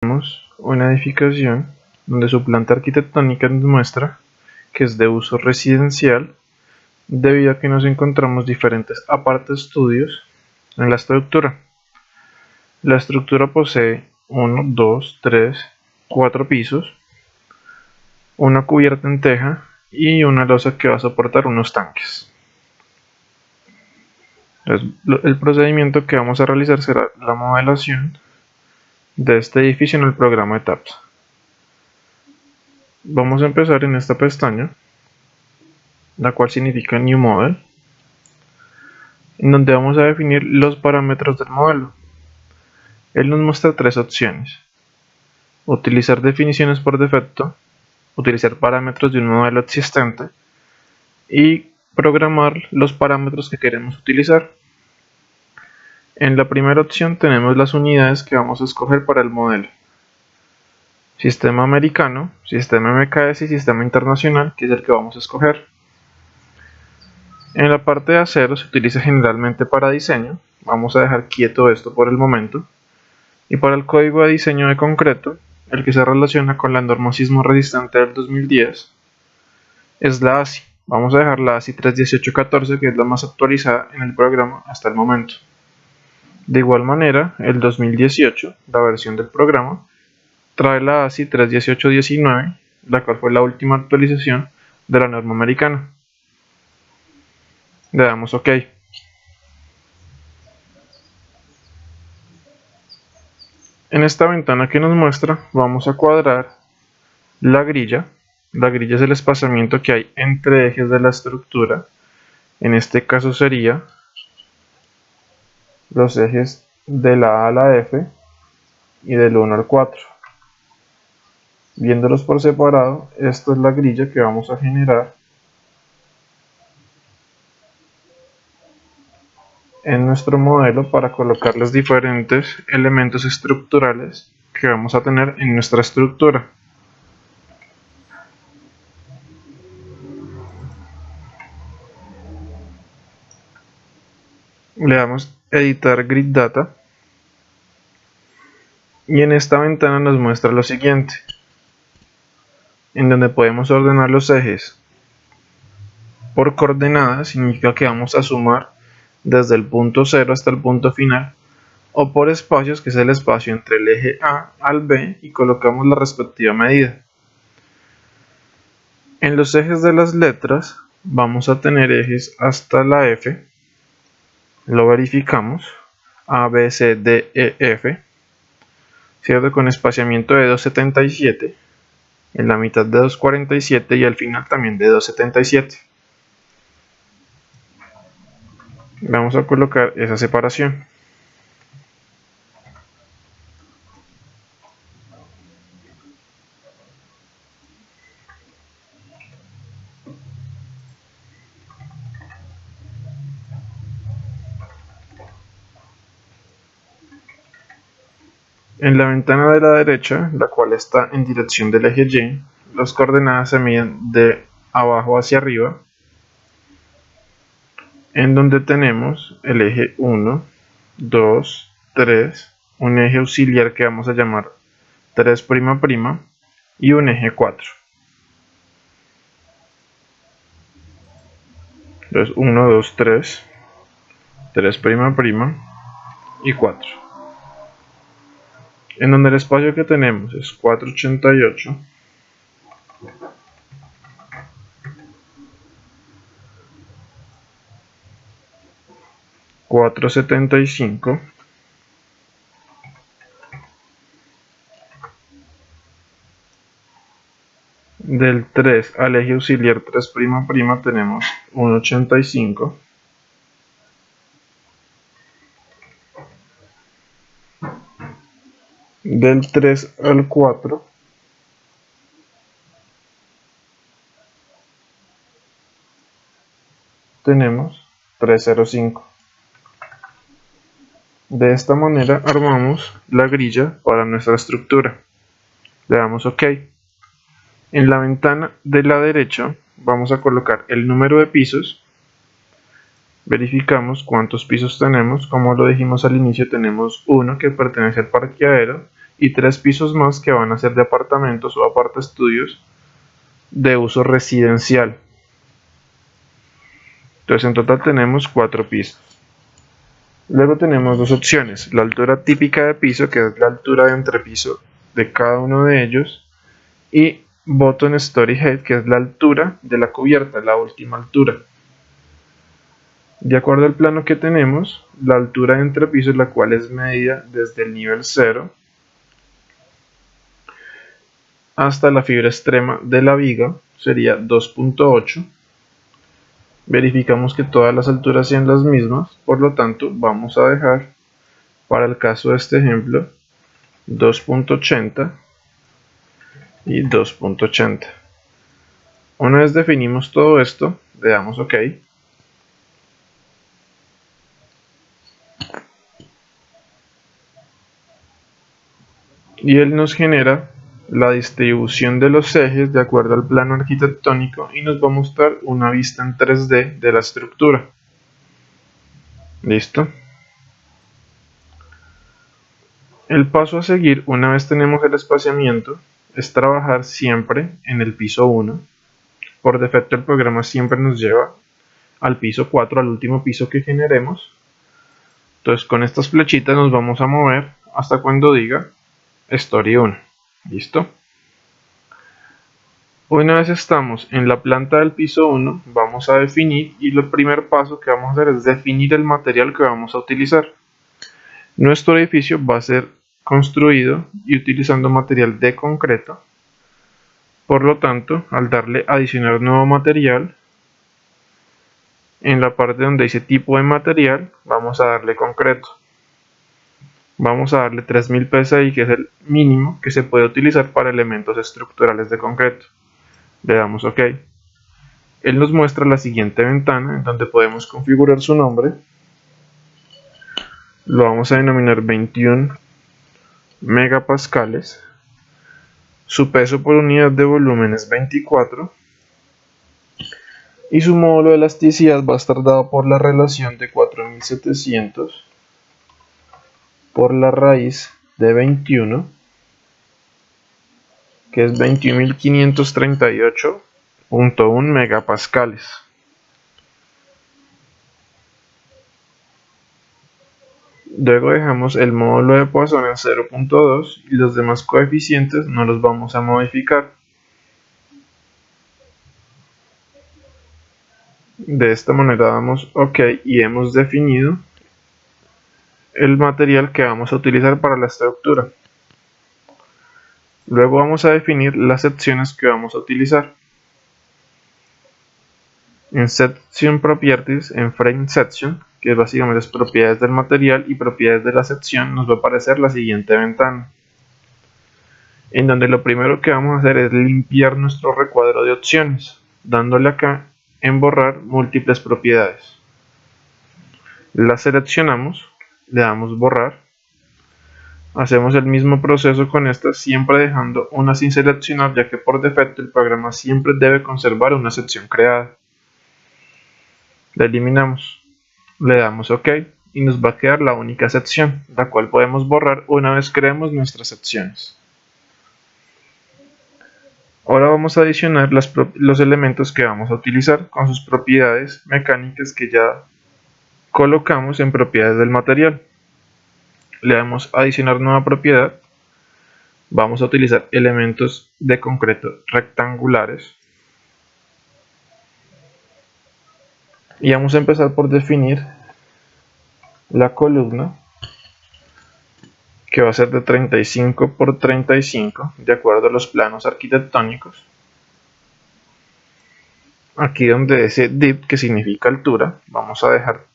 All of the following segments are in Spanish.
tenemos una edificación donde su planta arquitectónica nos muestra que es de uso residencial, debido a que nos encontramos diferentes apartaestudios en la estructura. La estructura posee 1, 2, 3, 4 pisos, una cubierta en teja y una losa que va a soportar unos tanques. Entonces, el procedimiento que vamos a realizar será la modelación de este edificio en el programa Etaps. Vamos a empezar en esta pestaña, la cual significa New Model, en donde vamos a definir los parámetros del modelo. Él nos muestra tres opciones: utilizar definiciones por defecto, utilizar parámetros de un modelo existente y programar los parámetros que queremos utilizar. En la primera opción tenemos las unidades que vamos a escoger para el modelo: sistema americano, sistema MKS y sistema internacional, que es el que vamos a escoger. En la parte de acero se utiliza generalmente para diseño, vamos a dejar quieto esto por el momento. Y para el código de diseño de concreto, el que se relaciona con la norma sismo resistente del 2010, es la ASI. Vamos a dejar la ASI 31814, que es la más actualizada en el programa hasta el momento. De igual manera, el 2018, la versión del programa, trae la ASI 31819, la cual fue la última actualización de la norma americana. Le damos OK. En esta ventana que nos muestra, vamos a cuadrar la grilla. La grilla es el espaciamiento que hay entre ejes de la estructura. En este caso sería los ejes de la A a la F y del 1 al 4. Viéndolos por separado, esta es la grilla que vamos a generar en nuestro modelo para colocar los diferentes elementos estructurales que vamos a tener en nuestra estructura. Le damos editar grid data y en esta ventana nos muestra lo siguiente, en donde podemos ordenar los ejes por coordenadas. Significa que vamos a sumar desde el punto 0 hasta el punto final, o por espacios, que es el espacio entre el eje A al B, y colocamos la respectiva medida. En los ejes de las letras vamos a tener ejes hasta la F, lo verificamos, A, B, C, D, E, F, ¿cierto? Con espaciamiento de 277, en la mitad de 247 y al final también de 277. Vamos a colocar esa separación. En la ventana de la derecha, la cual está en dirección del eje Y, las coordenadas se miden de abajo hacia arriba, en donde tenemos el eje 1, 2, 3, un eje auxiliar que vamos a llamar 3'' y un eje 4. Entonces 1, 2, 3, 3'' y 4. En donde el espacio que tenemos es 488, $475, del 3 al eje auxiliar 3'' tenemos 1,85, del 3 al 4 tenemos 305. De esta manera armamos la grilla para nuestra estructura. Le damos OK. En la ventana de la derecha vamos a colocar el número de pisos. Verificamos cuántos pisos tenemos. Como lo dijimos al inicio, tenemos uno que pertenece al parqueadero y 3 pisos más que van a ser de apartamentos o apartaestudios de uso residencial. Entonces en total tenemos 4 pisos. Luego tenemos dos opciones: la altura típica de piso, que es la altura de entrepiso de cada uno de ellos, y bottom story height, que es la altura de la cubierta, la última altura. De acuerdo al plano que tenemos, la altura de entrepiso, la cual es medida desde el nivel 0 hasta la fibra extrema de la viga, sería 2.8. Verificamos que todas las alturas sean las mismas, por lo tanto vamos a dejar para el caso de este ejemplo 2.80 y 2.80. Una vez definimos todo esto, le damos OK. Y él nos genera la distribución de los ejes de acuerdo al plano arquitectónico y nos va a mostrar una vista en 3D de la estructura. ¿Listo? El paso a seguir, una vez tenemos el espaciamiento, es trabajar siempre en el piso 1. Por defecto el programa siempre nos lleva al piso 4, al último piso que generemos. Entonces con estas flechitas nos vamos a mover hasta cuando diga Story 1. ¿Listo? Una vez estamos en la planta del piso 1, vamos a definir, y el primer paso que vamos a hacer es definir el material que vamos a utilizar. Nuestro edificio va a ser construido y utilizando material de concreto. Por lo tanto, al darle adicionar nuevo material, en la parte donde dice tipo de material, vamos a darle concreto. Vamos a darle 3000 psi, que es el mínimo que se puede utilizar para elementos estructurales de concreto. Le damos OK. Él nos muestra la siguiente ventana en donde podemos configurar su nombre. Lo vamos a denominar 21 megapascales. Su peso por unidad de volumen es 24. Y su módulo de elasticidad va a estar dado por la relación de 4700 por la raíz de 21, que es 21.538.1 megapascales. Luego dejamos el módulo de Poisson en 0.2 y los demás coeficientes no los vamos a modificar. De esta manera damos OK y hemos definido el material que vamos a utilizar para la estructura. Luego vamos a definir las secciones que vamos a utilizar. En Section Properties, en Frame Section, que es básicamente las propiedades del material y propiedades de la sección, nos va a aparecer la siguiente ventana, en donde lo primero que vamos a hacer es limpiar nuestro recuadro de opciones, dándole acá en borrar múltiples propiedades. Las seleccionamos, le damos borrar. Hacemos el mismo proceso con estas, siempre dejando una sin seleccionar, ya que por defecto el programa siempre debe conservar una sección creada. La eliminamos, le damos OK y nos va a quedar la única sección, la cual podemos borrar una vez creemos nuestras secciones. Ahora vamos a adicionar los elementos que vamos a utilizar con sus propiedades mecánicas que ya colocamos en propiedades del material. Le damos adicionar nueva propiedad. Vamos a utilizar elementos de concreto rectangulares. Y vamos a empezar por definir la columna, que va a ser de 35 por 35 de acuerdo a los planos arquitectónicos. Aquí donde ese dip, que significa altura, vamos a dejar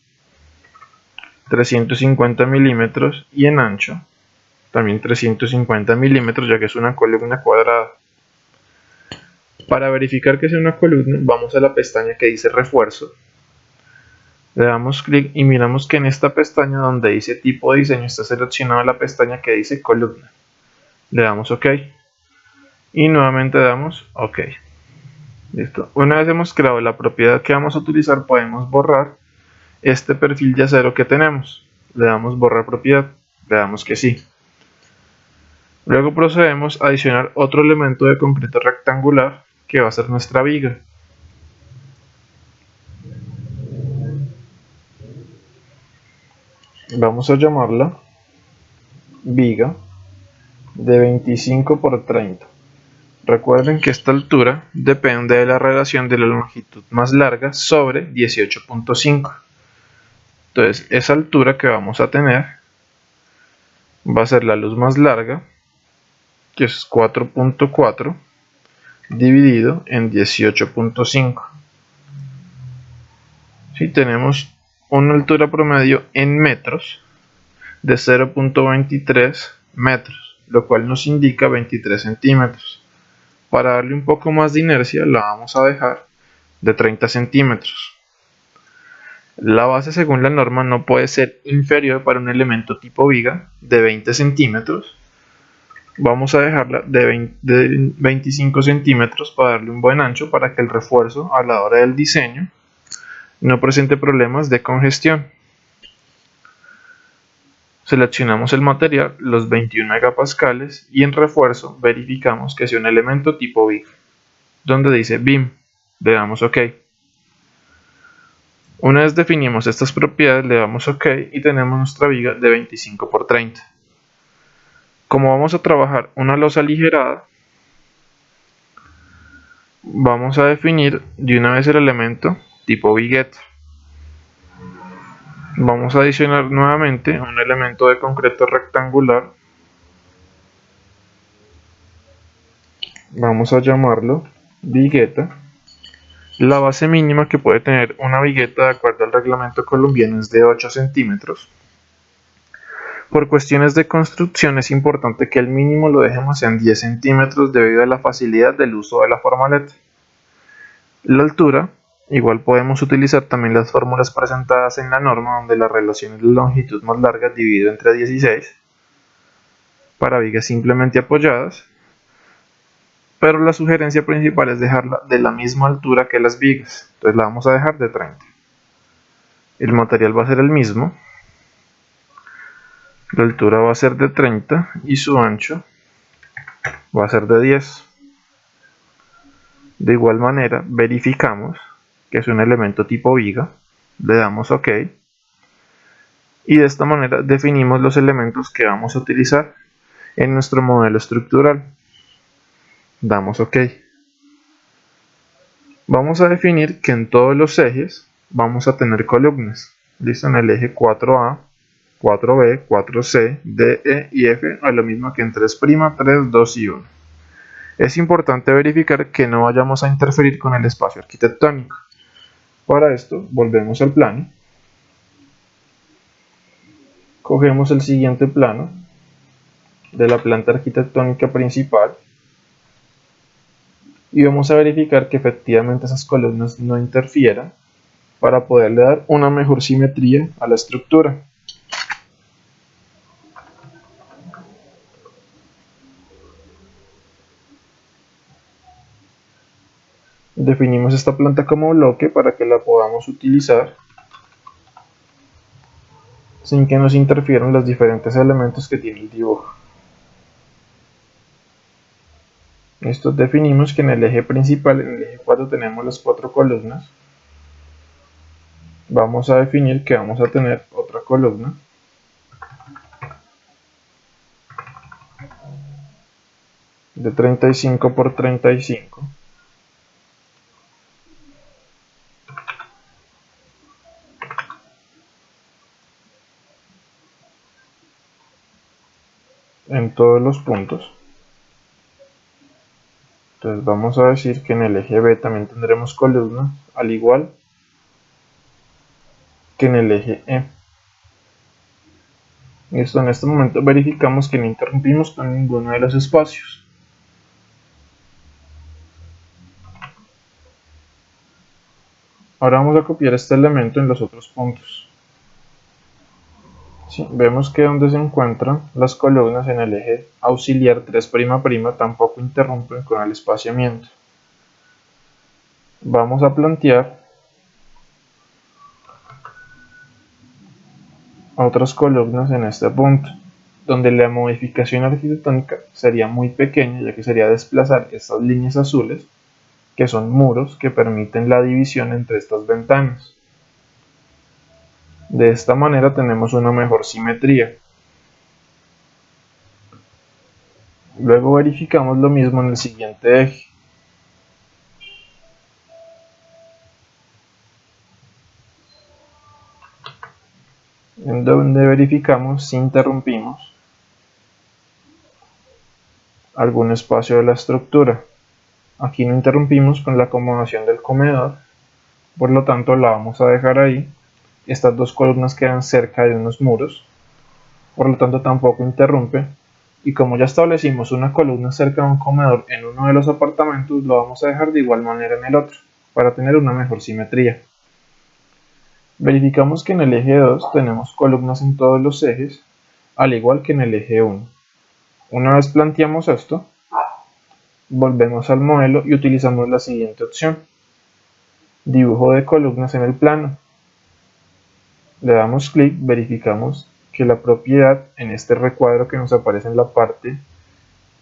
350 milímetros y en ancho también 350 milímetros, ya que es una columna cuadrada. Para verificar que sea una columna, vamos a la pestaña que dice refuerzo. Le damos clic y miramos que en esta pestaña donde dice tipo de diseño está seleccionada la pestaña que dice columna. Le damos OK y nuevamente damos OK. Listo. Una vez hemos creado la propiedad que vamos a utilizar, podemos borrar este perfil de acero que tenemos. Le damos borrar propiedad, le damos que sí. Luego procedemos a adicionar otro elemento de concreto rectangular que va a ser nuestra viga. Vamos a llamarla viga de 25 por 30. Recuerden que esta altura depende de la relación de la longitud más larga sobre 18.5. Entonces, esa altura que vamos a tener va a ser la luz más larga, que es 4.4, dividido en 18.5. Si tenemos una altura promedio en metros de 0.23 metros, lo cual nos indica 23 centímetros. Para darle un poco más de inercia la vamos a dejar de 30 centímetros. La base según la norma no puede ser inferior para un elemento tipo viga de 20 centímetros. Vamos a dejarla de 25 centímetros para darle un buen ancho para que el refuerzo a la hora del diseño no presente problemas de congestión. Seleccionamos el material, los 21 megapascales, y en refuerzo verificamos que sea un elemento tipo viga. Donde dice BIM, le damos OK. Una vez definimos estas propiedades, le damos OK y tenemos nuestra viga de 25 por 30. Como vamos a trabajar una losa aligerada, vamos a definir de una vez el elemento tipo vigueta. Vamos a adicionar nuevamente un elemento de concreto rectangular. Vamos a llamarlo vigueta. La base mínima que puede tener una vigueta de acuerdo al reglamento colombiano es de 8 centímetros. Por cuestiones de construcción es importante que el mínimo lo dejemos en 10 centímetros debido a la facilidad del uso de la formaleta. La altura, igual podemos utilizar también las fórmulas presentadas en la norma donde la relación es la longitud más larga dividido entre 16 para vigas simplemente apoyadas, pero la sugerencia principal es dejarla de la misma altura que las vigas, entonces la vamos a dejar de 30. El material va a ser el mismo, la altura va a ser de 30 y su ancho va a ser de 10. De igual manera verificamos que es un elemento tipo viga, le damos OK y de esta manera definimos los elementos que vamos a utilizar en nuestro modelo estructural. Damos OK. Vamos a definir que en todos los ejes vamos a tener columnas. Listo, en el eje 4A, 4B, 4C, D, E y F, a lo mismo que en 3', 3, 2 y 1. Es importante verificar que no vayamos a interferir con el espacio arquitectónico. Para esto, volvemos al plano. Cogemos el siguiente plano de la planta arquitectónica principal y vamos a verificar que efectivamente esas columnas no interfieran para poderle dar una mejor simetría a la estructura. Definimos esta planta como bloque para que la podamos utilizar sin que nos interfieran los diferentes elementos que tiene el dibujo. Esto definimos que en el eje principal, en el eje 4, tenemos las 4 columnas. Vamos a definir que vamos a tener otra columna de 35 por 35. En todos los puntos. Entonces vamos a decir que en el eje B también tendremos columnas, al igual que en el eje E. Listo, en este momento verificamos que no interrumpimos con ninguno de los espacios. Ahora vamos a copiar este elemento en los otros puntos. Sí, vemos que donde se encuentran las columnas en el eje auxiliar 3'' tampoco interrumpen con el espaciamiento. Vamos a plantear otras columnas en este punto. donde la modificación arquitectónica sería muy pequeña, ya que sería desplazar estas líneas azules, que son muros que permiten la división entre estas ventanas. De esta manera tenemos una mejor simetría. Luego verificamos lo mismo en el siguiente eje. En donde verificamos si interrumpimos algún espacio de la estructura. Aquí no interrumpimos con la acomodación del comedor, por lo tanto la vamos a dejar ahí. Estas dos columnas quedan cerca de unos muros, por lo tanto tampoco interrumpe. Y como ya establecimos una columna cerca de un comedor en uno de los apartamentos, lo vamos a dejar de igual manera en el otro, para tener una mejor simetría. Verificamos que en el eje 2 tenemos columnas en todos los ejes, al igual que en el eje 1. Una vez planteamos esto, volvemos al modelo y utilizamos la siguiente opción: dibujo de columnas en el plano. Le damos clic, verificamos que la propiedad en este recuadro que nos aparece en la parte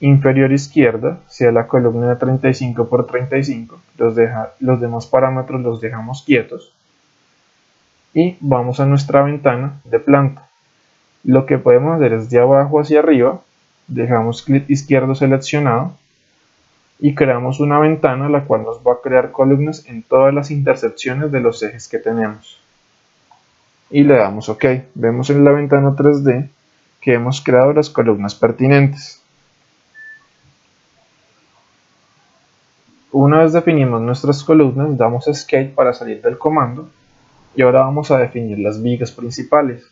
inferior izquierda sea la columna de 35 por 35, los demás parámetros los dejamos quietos y vamos a nuestra ventana de planta. Lo que podemos hacer es de abajo hacia arriba, dejamos clic izquierdo seleccionado y creamos una ventana la cual nos va a crear columnas en todas las intersecciones de los ejes que tenemos. Y le damos OK. Vemos en la ventana 3D que hemos creado las columnas pertinentes. Una vez definimos nuestras columnas, damos Escape para salir del comando y ahora vamos a definir las vigas principales.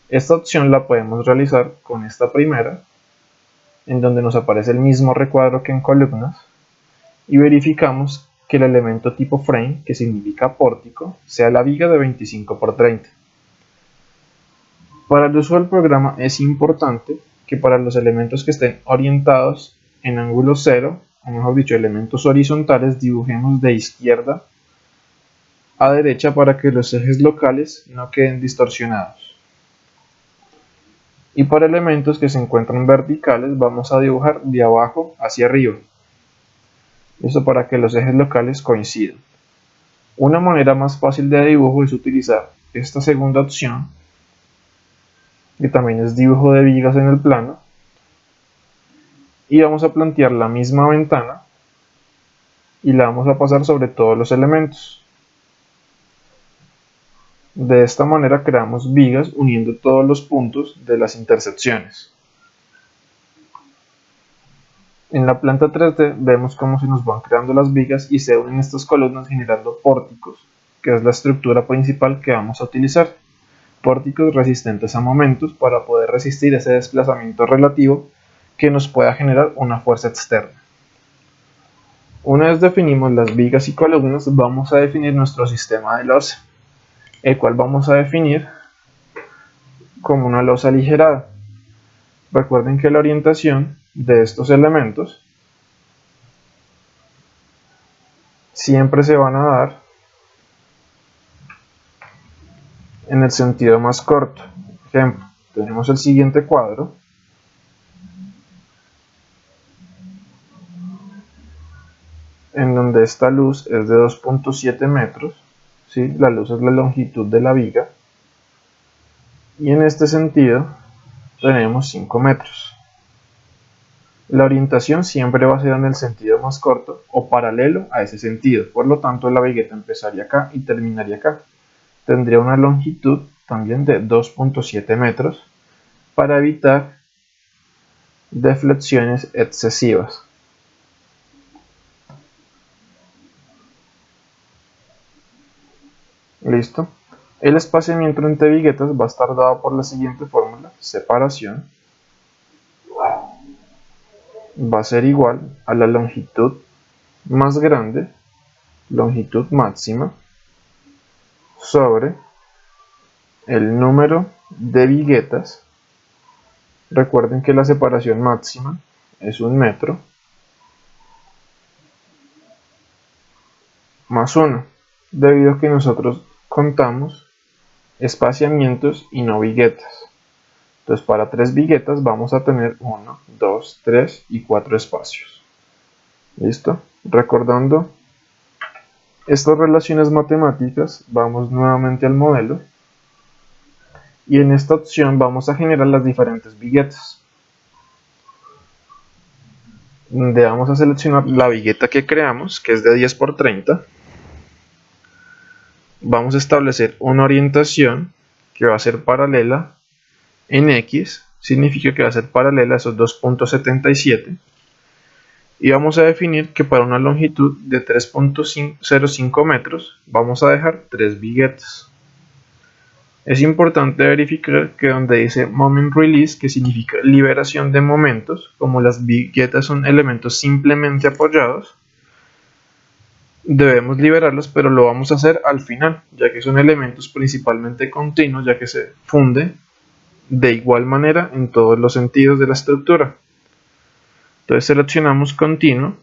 Esta opción la podemos realizar con esta primera, en donde nos aparece el mismo recuadro que en columnas, y verificamos que el elemento tipo frame, que significa pórtico, sea la viga de 25 por 30. Para el uso del programa es importante que para los elementos que estén orientados en ángulo 0, o mejor dicho, elementos horizontales, dibujemos de izquierda a derecha para que los ejes locales no queden distorsionados. Y para elementos que se encuentran verticales vamos a dibujar de abajo hacia arriba. Esto para que los ejes locales coincidan. Una manera más fácil de dibujo es utilizar esta segunda opción, que también es dibujo de vigas en el plano, y vamos a plantear la misma ventana y la vamos a pasar sobre todos los elementos. De esta manera creamos vigas uniendo todos los puntos de las intersecciones. En la planta 3D vemos cómo se nos van creando las vigas y se unen estas columnas generando pórticos, que es la estructura principal que vamos a utilizar. Pórticos resistentes a momentos para poder resistir ese desplazamiento relativo que nos pueda generar una fuerza externa. Una vez definimos las vigas y columnas, vamos a definir nuestro sistema de losa, el cual vamos a definir como una losa aligerada. Recuerden que la orientación de estos elementos siempre se van a dar en el sentido más corto. Por ejemplo, tenemos el siguiente cuadro en donde esta luz es de 2.7 metros, ¿sí? La luz es la longitud de la viga, y en este sentido tenemos 5 metros. La orientación siempre va a ser en el sentido más corto o paralelo a ese sentido, por lo tanto la vigueta empezaría acá y terminaría acá. Tendría una longitud también de 2.7 metros para evitar deflexiones excesivas. Listo. El espaciamiento entre viguetas va a estar dado por la siguiente fórmula: separación va a ser igual a la longitud más grande, longitud máxima, sobre el número de viguetas. Recuerden que la separación máxima es 1 metro, más 1, debido a que nosotros contamos espaciamientos y no viguetas. Entonces para 3 viguetas vamos a tener 1, 2, 3 y 4 espacios. ¿Listo? Recordando estas relaciones matemáticas, vamos nuevamente al modelo y en esta opción vamos a generar las diferentes viguetas. Donde vamos a seleccionar la vigueta que creamos, que es de 10 por 30. Vamos a establecer una orientación que va a ser paralela en X, significa que va a ser paralela a esos 2.77. Y vamos a definir que para una longitud de 3.05 metros vamos a dejar 3 viguetas. Es importante verificar que donde dice moment release, que significa liberación de momentos, como las viguetas son elementos simplemente apoyados, debemos liberarlos, pero lo vamos a hacer al final, ya que son elementos principalmente continuos, ya que se funde de igual manera en todos los sentidos de la estructura. Entonces seleccionamos continuo,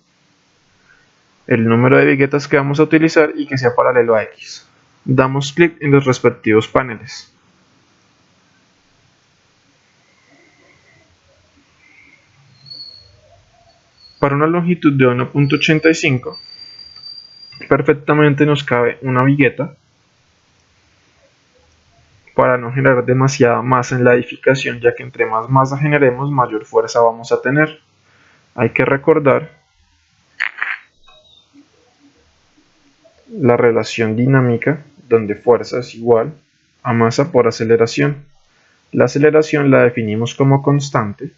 el número de viguetas que vamos a utilizar y que sea paralelo a X. Damos clic en los respectivos paneles. Para una longitud de 1.85, perfectamente nos cabe una vigueta para no generar demasiada masa en la edificación, ya que entre más masa generemos, mayor fuerza vamos a tener. Hay que recordar la relación dinámica, donde fuerza es igual a masa por aceleración. La aceleración la definimos como constante,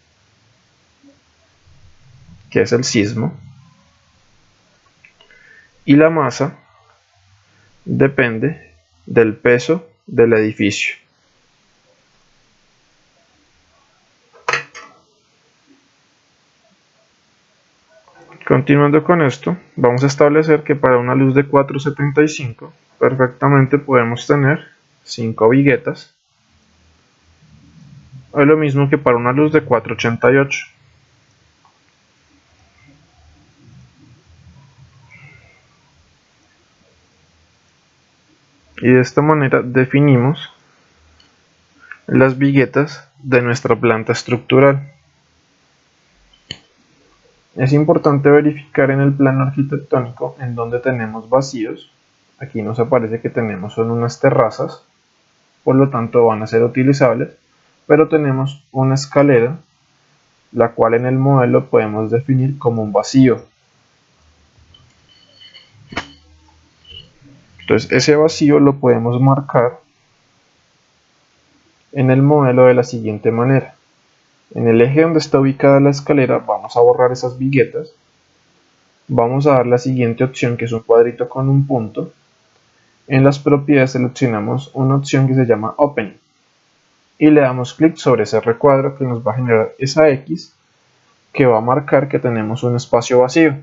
que es el sismo, y la masa depende del peso del edificio. Continuando con esto, vamos a establecer que para una luz de 4.75 perfectamente podemos tener 5 viguetas, o lo mismo que para una luz de 4.88. Y de esta manera definimos las viguetas de nuestra planta estructural. Es importante verificar en el plano arquitectónico en donde tenemos vacíos. Aquí nos aparece que tenemos son unas terrazas, por lo tanto van a ser utilizables, pero tenemos una escalera, la cual en el modelo podemos definir como un vacío. Entonces ese vacío lo podemos marcar en el modelo de la siguiente manera. En el eje donde está ubicada la escalera vamos a borrar esas viguetas. Vamos a dar la siguiente opción, que es un cuadrito con un punto. En las propiedades seleccionamos una opción que se llama Open y le damos clic sobre ese recuadro que nos va a generar esa X que va a marcar que tenemos un espacio vacío.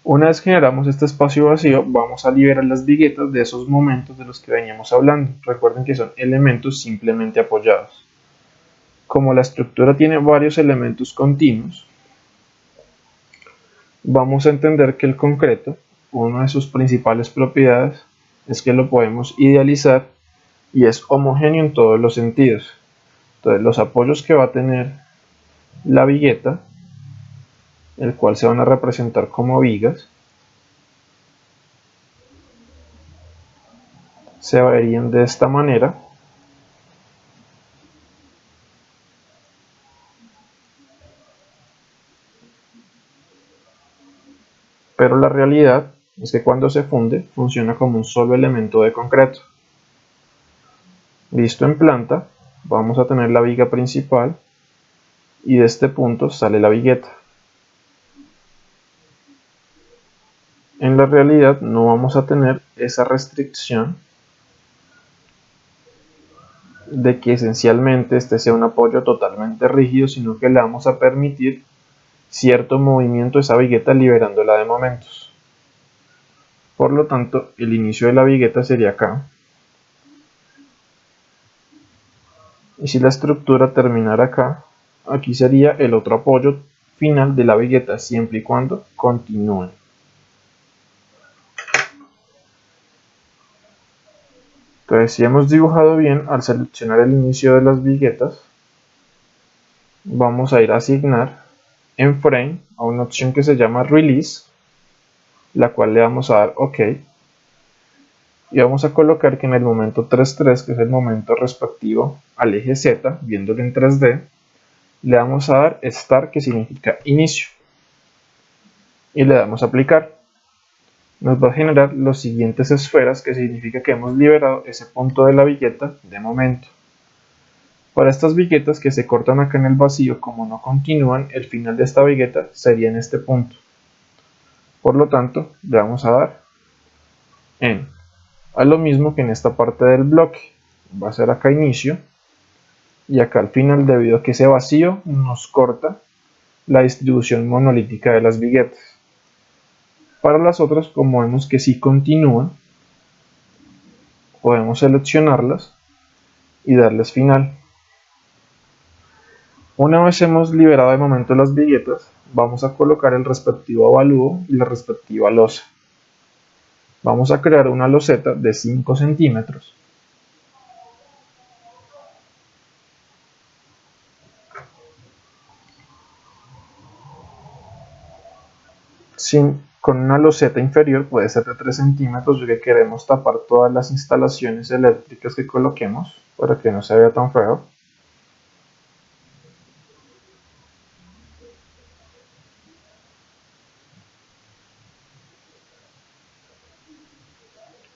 Una vez generamos este espacio vacío, vamos a liberar las viguetas de esos momentos de los que veníamos hablando. Recuerden que son elementos simplemente apoyados. Como la estructura tiene varios elementos continuos, vamos a entender que el concreto, una de sus principales propiedades, es que lo podemos idealizar y es homogéneo en todos los sentidos. Entonces los apoyos que va a tener la vigueta, el cual se van a representar como vigas, se verían de esta manera. Pero la realidad es que cuando se funde funciona como un solo elemento de concreto. Visto en planta, vamos a tener la viga principal y de este punto sale la vigueta. En la realidad no vamos a tener esa restricción de que esencialmente este sea un apoyo totalmente rígido, sino que le vamos a permitir cierto movimiento a esa vigueta liberándola de momentos. Por lo tanto, el inicio de la vigueta sería acá. Y si la estructura terminara acá, aquí sería el otro apoyo final de la vigueta, siempre y cuando continúe. Entonces, si hemos dibujado bien, al seleccionar el inicio de las viguetas, vamos a ir a asignar en frame a una opción que se llama release, la cual le vamos a dar OK, y vamos a colocar que en el momento 3.3, que es el momento respectivo al eje Z, viéndolo en 3D, le vamos a dar Start, que significa inicio, y le damos a aplicar. Nos va a generar las siguientes esferas, que significa que hemos liberado ese punto de la vigueta de momento. Para estas viguetas que se cortan acá en el vacío, como no continúan, el final de esta vigueta sería en este punto. Por lo tanto, le vamos a dar a lo mismo que en esta parte del bloque. Va a ser acá inicio, y acá al final, debido a que ese vacío nos corta la distribución monolítica de las viguetas. Para las otras, como vemos que sí continúan, podemos seleccionarlas y darles final. Una vez hemos liberado de momento las viguetas, vamos a colocar el respectivo avalúo y la respectiva losa. Vamos a crear una loseta de 5 centímetros. Con una loseta inferior, puede ser de 3 centímetros, ya que queremos tapar todas las instalaciones eléctricas que coloquemos para que no se vea tan feo.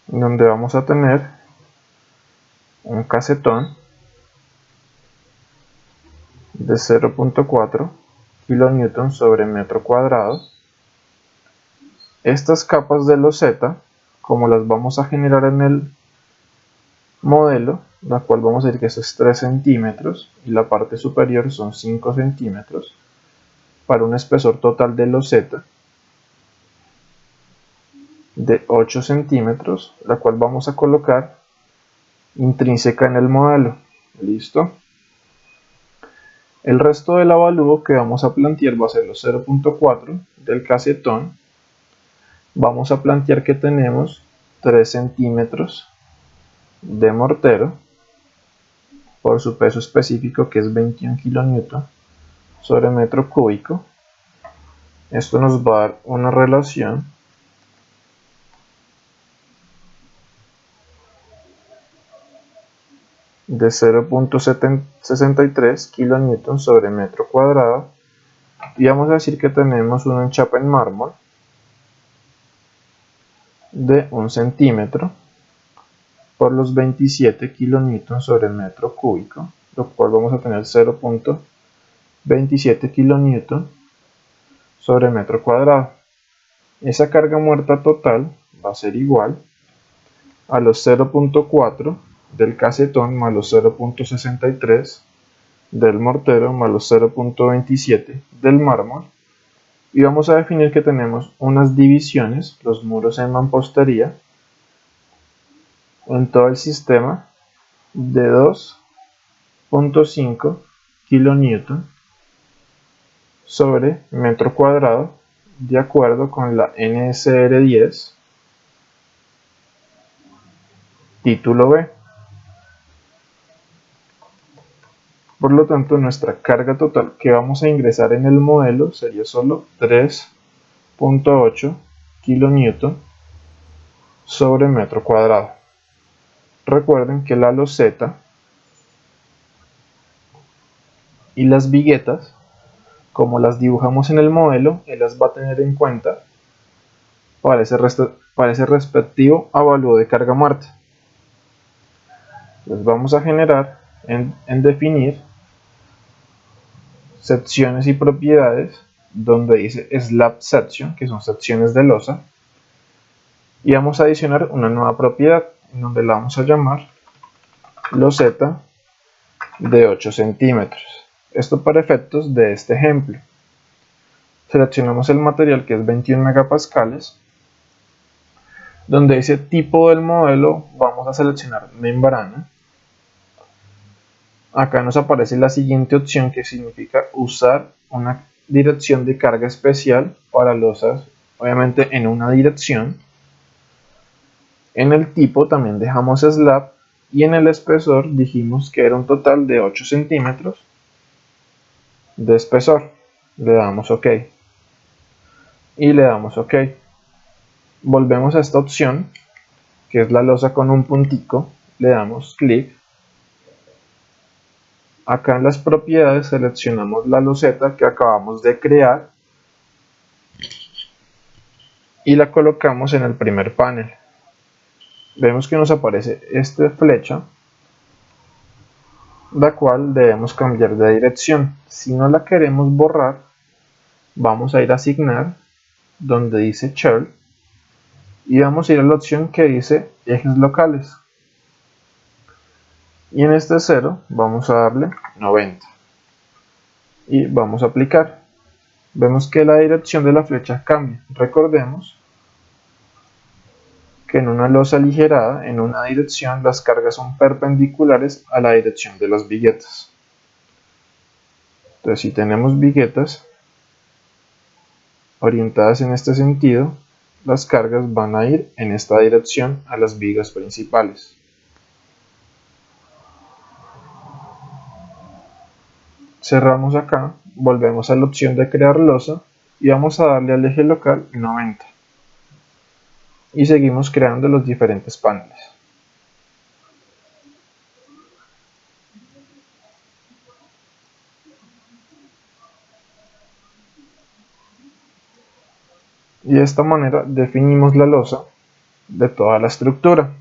Donde vamos a tener un casetón de 0.4 kN sobre metro cuadrado. Estas capas de loseta, como las vamos a generar en el modelo, la cual vamos a decir que eso es 3 centímetros y la parte superior son 5 centímetros, para un espesor total de loseta de 8 centímetros, la cual vamos a colocar intrínseca en el modelo. ¿Listo? El resto del avalúo que vamos a plantear va a ser los 0.4 del casetón. Vamos a plantear que tenemos 3 centímetros de mortero por su peso específico, que es 21 kN sobre metro cúbico. Esto nos va a dar una relación de 0.63 kN sobre metro cuadrado, y vamos a decir que tenemos un enchape en mármol de 1 centímetro por los 27 kN sobre metro cúbico, lo cual vamos a tener 0.27 kN sobre metro cuadrado. Esa carga muerta total va a ser igual a los 0.4 del casetón más los 0.63 del mortero más los 0.27 del mármol, y vamos a definir que tenemos unas divisiones, los muros en mampostería, en todo el sistema de 2.5 kN sobre metro cuadrado, de acuerdo con la NSR 10 título B. Por lo tanto, nuestra carga total que vamos a ingresar en el modelo sería solo 3.8 kN sobre metro cuadrado. Recuerden que la loseta y las viguetas, como las dibujamos en el modelo, él las va a tener en cuenta para ese respectivo avalúo de carga muerta. Entonces vamos a generar en definir secciones y propiedades, donde dice slab section, que son secciones de losa, y vamos a adicionar una nueva propiedad en donde la vamos a llamar loseta de 8 centímetros. Esto para efectos de este ejemplo. Seleccionamos el material, que es 21 megapascales, donde dice tipo del modelo vamos a seleccionar membrana. Acá nos aparece la siguiente opción, que significa usar una dirección de carga especial para losas, obviamente en una dirección. En el tipo también dejamos slab, y en el espesor dijimos que era un total de 8 centímetros de espesor. Le damos OK y le damos OK. Volvemos a esta opción, que es la losa con un puntico, le damos clic. Acá en las propiedades seleccionamos la loseta que acabamos de crear y la colocamos en el primer panel. Vemos que nos aparece esta flecha, la cual debemos cambiar de dirección. Si no la queremos borrar, vamos a ir a asignar, donde dice Shell, y vamos a ir a la opción que dice ejes locales. Y en este 0 vamos a darle 90. Y vamos a aplicar. Vemos que la dirección de la flecha cambia. Recordemos que en una losa aligerada, en una dirección, las cargas son perpendiculares a la dirección de las viguetas. Entonces, si tenemos viguetas orientadas en este sentido, las cargas van a ir en esta dirección a las vigas principales. Cerramos acá, volvemos a la opción de crear losa y vamos a darle al eje local 90. Y seguimos creando los diferentes paneles. Y de esta manera definimos la losa de toda la estructura.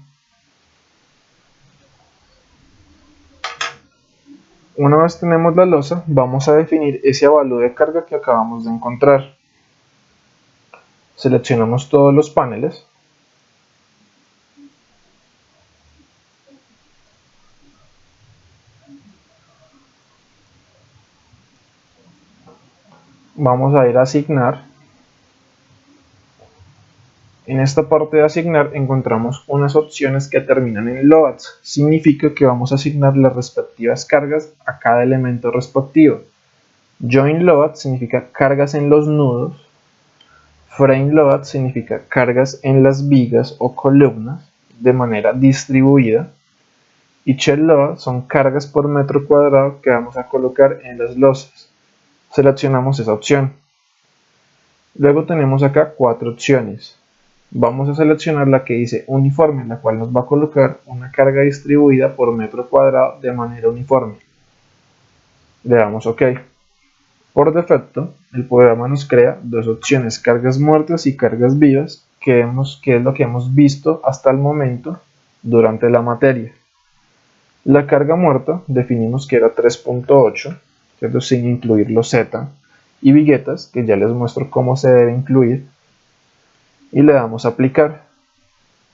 Una vez tenemos la losa, vamos a definir ese avalúo de carga que acabamos de encontrar. Seleccionamos todos los paneles. Vamos a ir a asignar. En esta parte de asignar encontramos unas opciones que terminan en loads. Significa que vamos a asignar las respectivas cargas a cada elemento respectivo. Join load significa cargas en los nudos. Frame load significa cargas en las vigas o columnas de manera distribuida. Y shell load son cargas por metro cuadrado que vamos a colocar en las losas. Seleccionamos esa opción. Luego tenemos acá 4 opciones. Vamos a seleccionar la que dice uniforme, la cual nos va a colocar una carga distribuida por metro cuadrado de manera uniforme. Le damos OK. Por defecto, el programa nos crea dos opciones, cargas muertas y cargas vivas, que es lo que hemos visto hasta el momento durante la materia. La carga muerta definimos que era 3.8, ¿cierto? Sin incluir los Z y viguetas, que ya les muestro cómo se debe incluir. Y le damos a aplicar.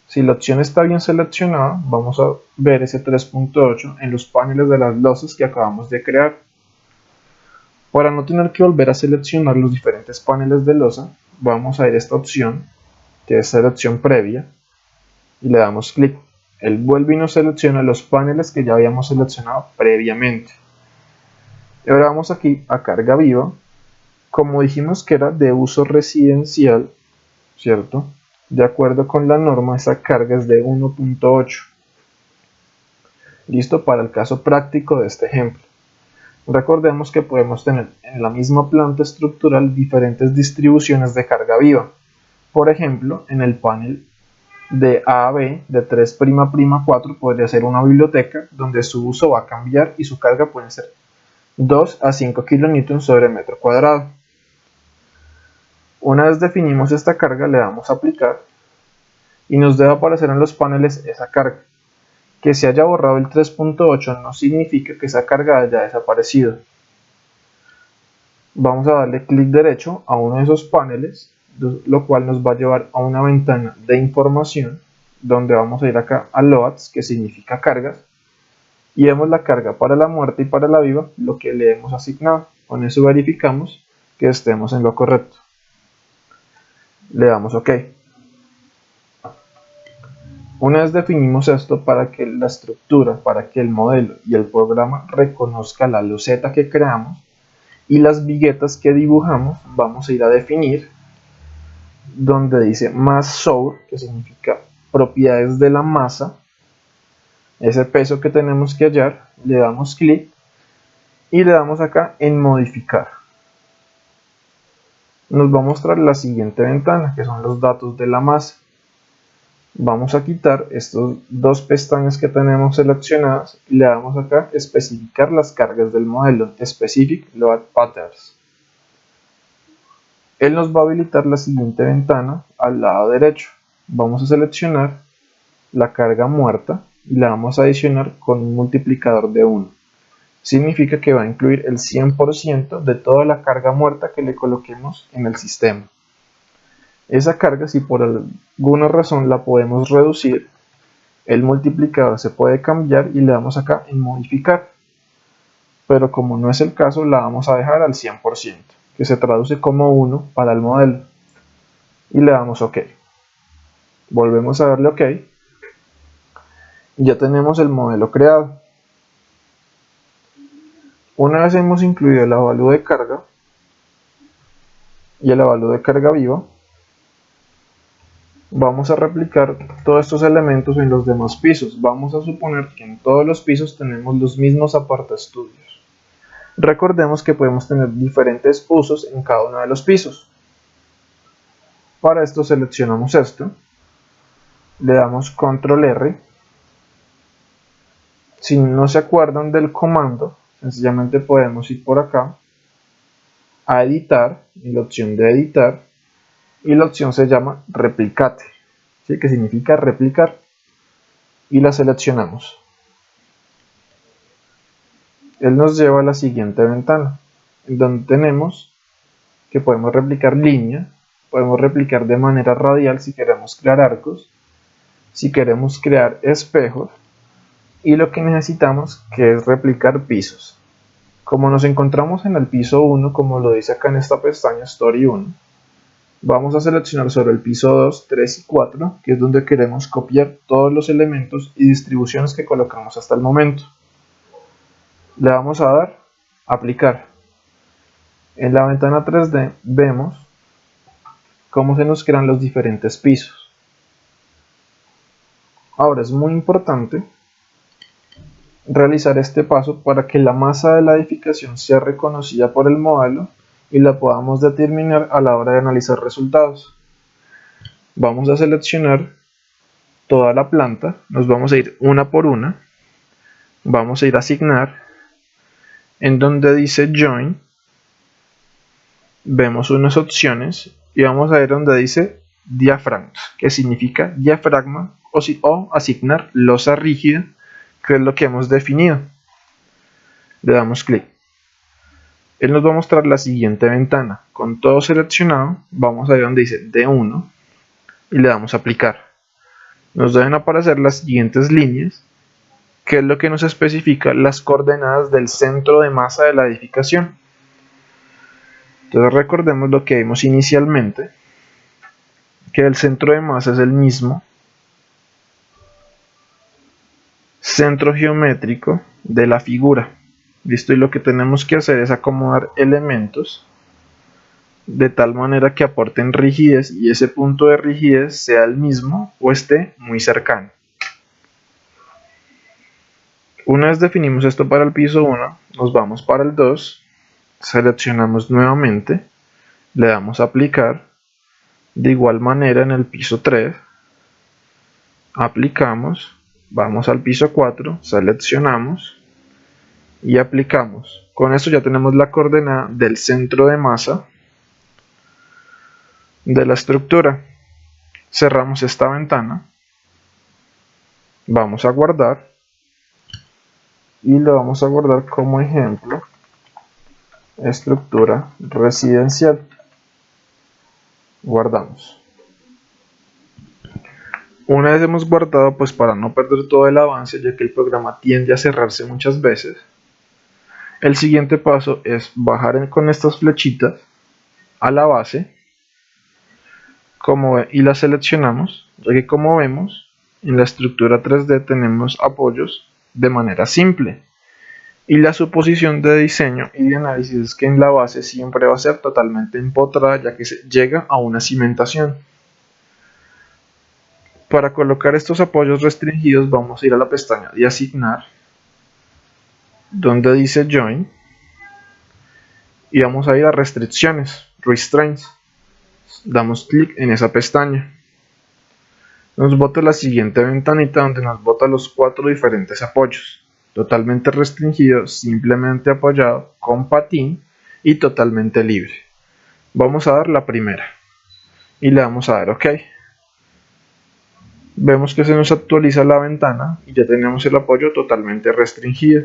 Si la opción está bien seleccionada, vamos a ver ese 3.8 en los paneles de las losas que acabamos de crear. Para no tener que volver a seleccionar los diferentes paneles de losa, vamos a ir a esta opción, que es selección previa, y le damos clic. Él vuelve y nos selecciona los paneles que ya habíamos seleccionado previamente. Y ahora vamos aquí a carga viva. Como dijimos que era de uso residencial, ¿cierto? De acuerdo con la norma, esa carga es de 1.8. Listo para el caso práctico de este ejemplo. Recordemos que podemos tener en la misma planta estructural diferentes distribuciones de carga viva. Por ejemplo, en el panel de A a B de 3''4 podría ser una biblioteca donde su uso va a cambiar y su carga puede ser 2 a 5 kN sobre metro cuadrado. Una vez definimos esta carga, le damos a aplicar y nos debe aparecer en los paneles esa carga. Que se haya borrado el 3.8 no significa que esa carga haya desaparecido. Vamos a darle clic derecho a uno de esos paneles, lo cual nos va a llevar a una ventana de información donde vamos a ir acá a loads, que significa cargas, y vemos la carga para la muerta y para la viva, lo que le hemos asignado. Con eso verificamos que estemos en lo correcto. Le damos OK. Una vez definimos esto, para que la estructura, para que el modelo y el programa reconozca la loseta que creamos y las viguetas que dibujamos, vamos a ir a definir donde dice mass source, que significa propiedades de la masa, ese peso que tenemos que hallar, le damos clic y le damos acá en modificar. Nos va a mostrar la siguiente ventana, que son los datos de la masa. Vamos a quitar estos dos pestañas que tenemos seleccionadas y le damos acá especificar las cargas del modelo, Specific Load Patterns. Él nos va a habilitar la siguiente ventana al lado derecho. Vamos a seleccionar la carga muerta y la vamos a adicionar con un multiplicador de 1. Significa que va a incluir el 100% de toda la carga muerta que le coloquemos en el sistema. Esa carga, si por alguna razón la podemos reducir, el multiplicador se puede cambiar y le damos acá en modificar. Pero como no es el caso, la vamos a dejar al 100%, que se traduce como 1 para el modelo. Y le damos OK. Volvemos a darle OK. Y ya tenemos el modelo creado. Una vez hemos incluido el avalúo de carga y el avalúo de carga viva, vamos a replicar todos estos elementos en los demás pisos. Vamos a suponer que en todos los pisos tenemos los mismos apartaestudios. Recordemos que podemos tener diferentes usos en cada uno de los pisos. Para esto seleccionamos esto, le damos Control R. Si no se acuerdan del comando, sencillamente podemos ir por acá a editar, en la opción de editar, y la opción se llama replicate, ¿sí? Que significa replicar, y la seleccionamos. Él nos lleva a la siguiente ventana, en donde tenemos que podemos replicar línea, podemos replicar de manera radial si queremos crear arcos, si queremos crear espejos, y lo que necesitamos que es replicar pisos. Como nos encontramos en el piso 1, como lo dice acá en esta pestaña Story 1, vamos a seleccionar sobre el piso 2, 3 y 4, que es donde queremos copiar todos los elementos y distribuciones que colocamos hasta el momento. Le vamos a dar aplicar. En la ventana 3D vemos cómo se nos crean los diferentes pisos. Ahora es muy importante realizar este paso para que la masa de la edificación sea reconocida por el modelo y la podamos determinar a la hora de analizar resultados. Vamos a seleccionar toda la planta, nos vamos a ir una por una, vamos a ir a asignar, en donde dice Join, vemos unas opciones y vamos a ver donde dice Diaphragms, que significa diafragma o asignar losa rígida, que es lo que hemos definido. Le damos clic. Él nos va a mostrar la siguiente ventana. Con todo seleccionado, vamos a ir donde dice D1 y le damos a aplicar. Nos deben aparecer las siguientes líneas, que es lo que nos especifica las coordenadas del centro de masa de la edificación. Entonces recordemos lo que vimos inicialmente, que el centro de masa es el mismo centro geométrico de la figura. Listo, y lo que tenemos que hacer es acomodar elementos de tal manera que aporten rigidez y ese punto de rigidez sea el mismo o esté muy cercano. Una vez definimos esto para el piso 1, nos vamos para el 2, seleccionamos nuevamente, le damos a aplicar, de igual manera en el piso 3, aplicamos, vamos al piso 4, seleccionamos y aplicamos. Con esto ya tenemos la coordenada del centro de masa de la estructura. Cerramos esta ventana, vamos a guardar y lo vamos a guardar como ejemplo estructura residencial. Guardamos. Una vez hemos guardado, pues para no perder todo el avance, ya que el programa tiende a cerrarse muchas veces, el siguiente paso es bajar con estas flechitas a la base y la seleccionamos, ya que como vemos en la estructura 3D tenemos apoyos de manera simple y la suposición de diseño y de análisis es que en la base siempre va a ser totalmente empotrada, ya que se llega a una cimentación. Para colocar estos apoyos restringidos vamos a ir a la pestaña de asignar, donde dice Join, y vamos a ir a restricciones, Restraints. Damos clic en esa pestaña. Nos bota la siguiente ventanita donde nos bota los 4 diferentes apoyos: totalmente restringido, simplemente apoyado, con patín y totalmente libre. Vamos a dar la primera y le vamos a dar OK. Vemos que se nos actualiza la ventana y ya tenemos el apoyo totalmente restringido.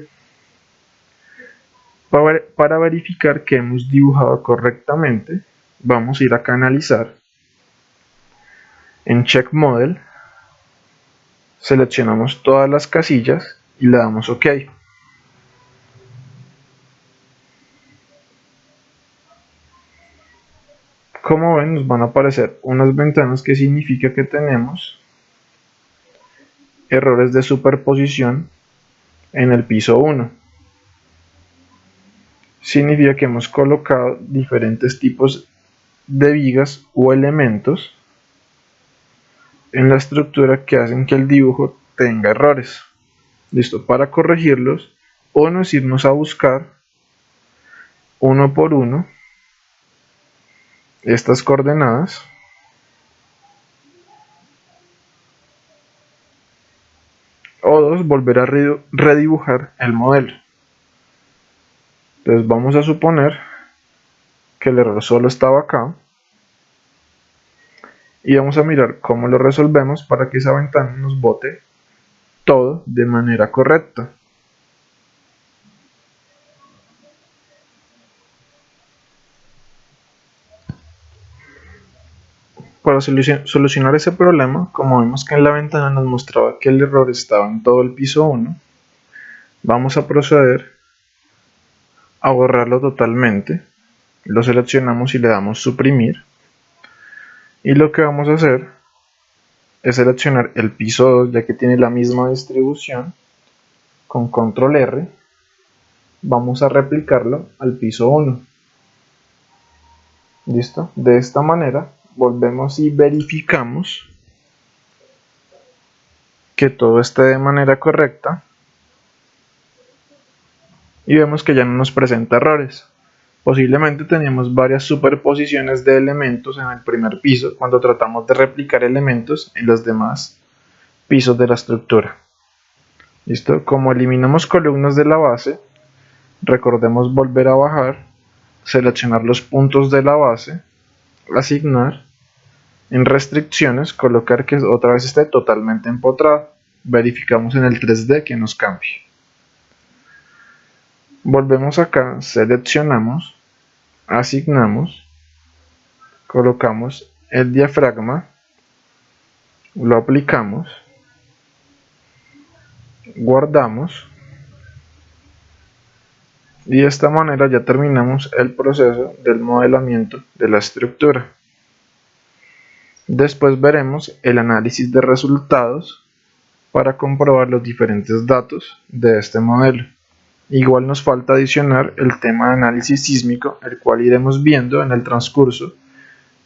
Para verificar que hemos dibujado correctamente, vamos a ir acá a analizar. En Check Model seleccionamos todas las casillas y le damos OK. Como ven, nos van a aparecer unas ventanas que significa que tenemos errores de superposición en el piso 1. Significa que hemos colocado diferentes tipos de vigas o elementos en la estructura que hacen que el dibujo tenga errores. Listo, para corregirlos, uno es irnos a buscar uno por uno estas coordenadas o dos, volver a redibujar el modelo. Entonces vamos a suponer que el error solo estaba acá y vamos a mirar cómo lo resolvemos para que esa ventana nos bote todo de manera correcta. Para solucionar ese problema, como vemos que en la ventana nos mostraba que el error estaba en todo el piso 1, vamos a proceder a borrarlo totalmente. Lo seleccionamos y le damos suprimir. Y lo que vamos a hacer es seleccionar el piso 2, ya que tiene la misma distribución. Con control R vamos a replicarlo al piso 1. Listo. De esta manera volvemos y verificamos que todo esté de manera correcta y vemos que ya no nos presenta errores. Posiblemente teníamos varias superposiciones de elementos en el primer piso cuando tratamos de replicar elementos en los demás pisos de la estructura. ¿Listo? Como eliminamos columnas de la base, recordemos volver a bajar, seleccionar los puntos de la base, asignar, en restricciones colocar que otra vez esté totalmente empotrado. Verificamos en el 3D que nos cambie. Volvemos acá, seleccionamos, asignamos, colocamos el diafragma, lo aplicamos, guardamos y de esta manera ya terminamos el proceso del modelamiento de la estructura. Después veremos el análisis de resultados para comprobar los diferentes datos de este modelo. Igual nos falta adicionar el tema de análisis sísmico, el cual iremos viendo en el transcurso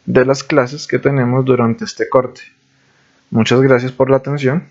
de las clases que tenemos durante este corte. Muchas gracias por la atención.